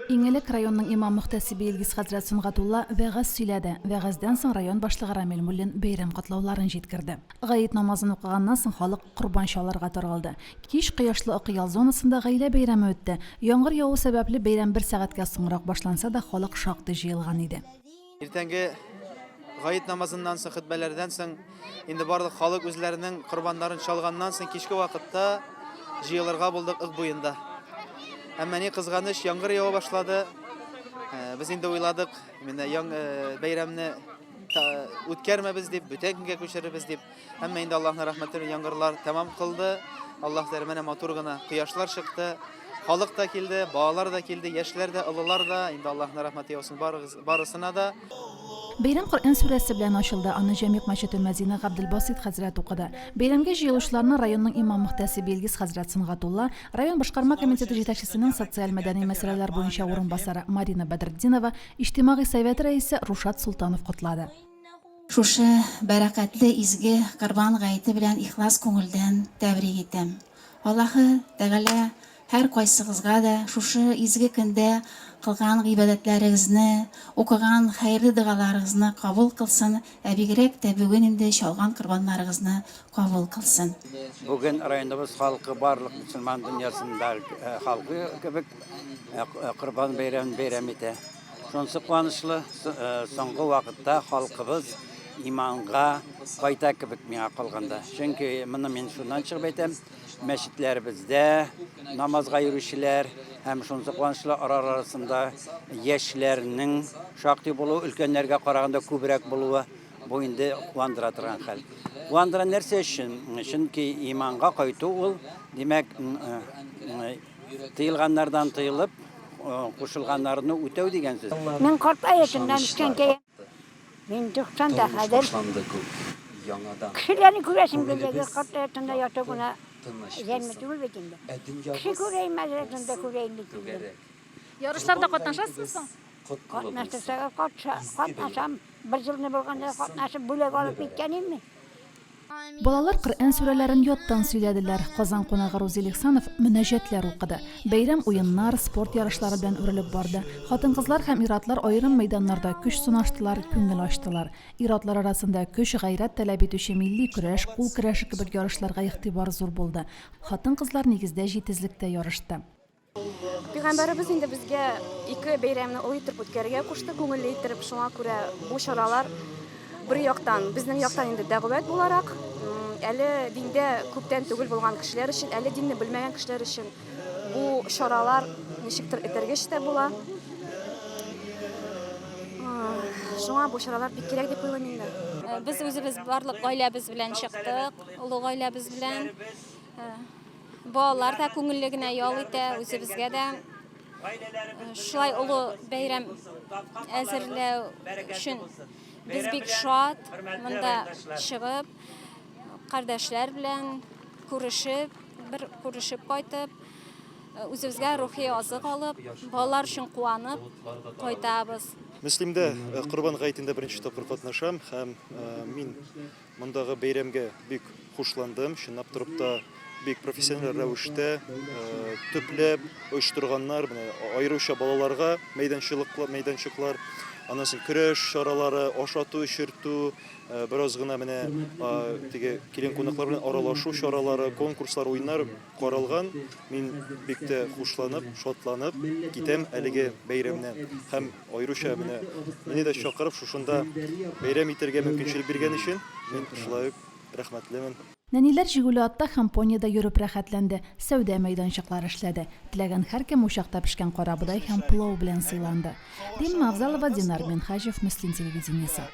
Иңелек районның имам мөхтәсибе Илгиз хәзрәт Сөнгатулла вәгазь сөйләде. Вәгазьдән соң район башлыгы Рамил Муллин бәйрәм котлауларын җиткерде. Гаит намазын укыганнан соң халык курбан чаларга таралды. Кич кояшлы Акъял зонасында гаилә бәйрәме үтте. Яңгыр яву сәбәпле бәйрәм 1 сәгатькә соңрак башланса да халык шактый җыелган иде. Иртәнге гаит намазыннан соң, хутбәләрдән соң инде барлык халык үзләренең курбаннарын чалганнан соң кичке вакытта җыелырга булдык ык буенда. Әмма ни кызганыч, яңгыр ява башлады. Без инде уйладык, менә бәйрәмне үткәрмәбез дип, бүтән көнгә күчерербез дип. Әмма инде Аллаһның рәхмәте белән яңгырлар тәмам кылды. Аллаһ дәрмәне матур гына кояшлар чыкты. Халык та килде, балалар да килде, яшьләр дә, олылар да. Инде Аллаһның рәхмәте яусын барысына да. Бәйрәм Коръән сүрәсе белән ачылды. Аны Җәмигъ мәчете Мәдинә Габделбасит хәзрәт укыды. Бәйрәмгә җыелучыларны районның имам мөхтәсибе Илгиз хәзрәт Сөнгатулла, район башкарма комитеты җитәкчесенең социаль-мәдәни мәсьәләләр буенча урынбасары Марина Бәдретдинова, иҗтимагый совет рәисе Рушад Султанов котлады. Шушы бәрәкәтле изге Корбан гаете белән ихлас күңелдән тәбрик итәм. Аллаһы Тәгалә һәр кайсыгызга да шушы изге көндә кылган гыйбадәтләрегезне, укыган хәерле дуаларыгызны кабул кылсын, бигрәк тә бүген инде чалган корбаннарыгызны кабул кылсын. Бүген районыбыз халкы барлык мөселман дөньясында халкы кебек Корбан бәйрәм итә. Шунысы куанычлы, соңгы вакытта халкыбыз иманга кайта кебек миңа калганда. Чөнки моны мин шуннан чыгып әйтәм, мәчетләребездә намазга йөрүчеләр һәм шунысы куанычлы арасында яшьләрнең шактый булуы, өлкәннәргә караганда күбрәк булуы бу инде куандыра торган хәл. Куандыра нәрсә өчен? Чөнки иманга кайту ул, димәк, тыелганнардан тыелып, кушылганнарны үтәү дигән сүз. Мен карта yaşından düşkенке. Мен 90'da хәзер. Кешеләрне күрәсем килде, карта yaşında ятып гына җәннәт түгел бит инде. Кеше күрәйм, мәҗлесендә күрәйм бит инде. Ярышларда катнашасызмы соң? Катнашам, бер елны булганда катнашып бүләк алып киткәнемме? Балалар Коръән сүрәләрен яттан сөйләделәр. Казан кунагы Рузил Ихсанов мөнәҗәтләр укыды. Бәйрәм уеннар, спорт ярышлары белән үрелеп барды. Хатын-кызлар һәм ир-атлар аерым мәйданнарда көч сынаштылар, күңел ачтылар. Ир-атлар арасында көч, гайрәт таләп итүче милли көрәш, кул көрәше кебек ярышларга игътибар зур булды. Хатын-кызлар нигездә җитезлектә ярышты. Пәйгамбәрбез инде безгә ике бәйрәмне ойтырып үткәрергә кушты, күңелле иттереп, шуңа күрә бу чаралар bir яктан, безнең яктан инде дәгъват буларак, әле диндә күптән түгел булган кешеләр өчен, әле динне белмәгән кешеләр өчен бу чаралар ничектер этәргеч тә була. Шуңа бу чаралар бик кирәк дип уйлыйм инде. Без үзебез барлык гаиләбез белән чыктык, улы гаиләбез белән. Балалар да күңелле генә ял итә, үзебезгә дә шулай улы бәйрәм әзерләү өчен biz бик шат, монда чыгып, кардәшләр белән күрешеп кайтып, үзебезгә рухи азык алып, балалар өчен куанып кайтабыз. Мөслимдә Корбан гаетендә беренче тапкыр катнашам һәм мин мондагы бәйрәмгә бик хушландым. Чынлап торып та бик профессиональ рәвештә төпләп оештырганнар, аеруча балаларга мәйданчыклар, анысы көрәш чаралары, ашату, эчертү, бераз гына менә теге килен кунаклар белән аралашу чаралары, конкурслар, уеннар каралган. Мин бик тә хушланып, шатланып китәм әлеге бәйрәмнән. Һәм аеруча мине дә чакырып шушында бәйрәм итәргә мөмкинчелек биргән өчен мин шулай рәхмәтлемен. Нәниләр Жигули атта компаниядә йөреп рәхәтләнде, сәүдә мәйданчыклары эшләде. Теләгән һәркем учакта пешкән карабыдай һәм пылау белән сыйланды. Римма Авзалова, Динар Минхаҗев, Мөслим телевидениесе.